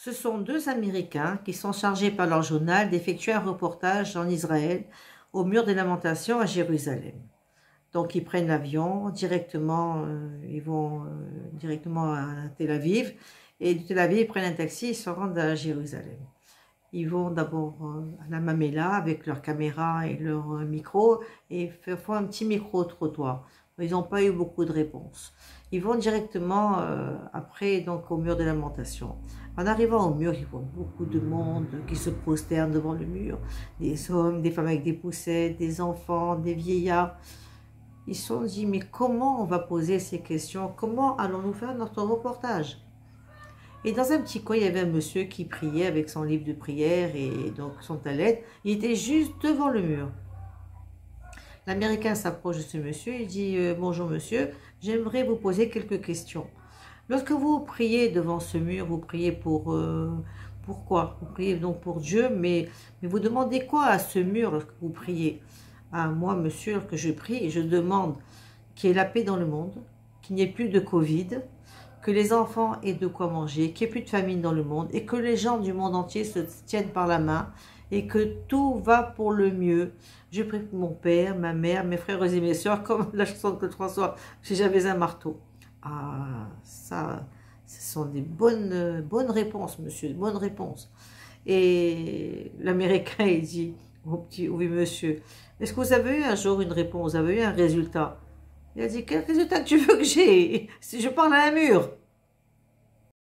Ce sont deux Américains qui sont chargés par leur journal d'effectuer un reportage en Israël, au mur des Lamentations à Jérusalem. Donc ils prennent l'avion directement, ils vont directement à Tel Aviv, et de Tel Aviv ils prennent un taxi, ils se rendent à Jérusalem. Ils vont d'abord à la Mamela avec leur caméra et leur micro, et font un petit micro-trottoir. Ils n'ont pas eu beaucoup de réponses. Ils vont directement après donc au mur des Lamentations. En arrivant au mur, ils voient beaucoup de monde qui se prosterne devant le mur. Des hommes, des femmes avec des poussettes, des enfants, des vieillards. Ils se sont dit, mais comment on va poser ces questions? Comment allons-nous faire notre reportage? Et dans un petit coin, il y avait un monsieur qui priait avec son livre de prière et donc son talet. Il était juste devant le mur. L'Américain s'approche de ce monsieur et dit « Bonjour monsieur, j'aimerais vous poser quelques questions. Lorsque vous priez devant ce mur, vous priez pourquoi? Vous priez donc pour Dieu, mais vous demandez quoi à ce mur lorsque vous priez? Ah, moi, monsieur, que je prie, je demande qu'il y ait la paix dans le monde, qu'il n'y ait plus de Covid, que les enfants aient de quoi manger, qu'il n'y ait plus de famine dans le monde et que les gens du monde entier se tiennent par la main et que tout va pour le mieux. Je prie pour mon père, ma mère, mes frères et mes soeurs, comme la chanson de Claude François, si j'avais un marteau. » Ah, ça, ce sont des bonnes réponses, monsieur, bonnes réponses. Et l'Américain, il dit au petit, oui, monsieur, est-ce que vous avez eu un jour une réponse, vous avez eu un résultat? Il a dit, quel résultat que tu veux que j'ai si je parle à un mur?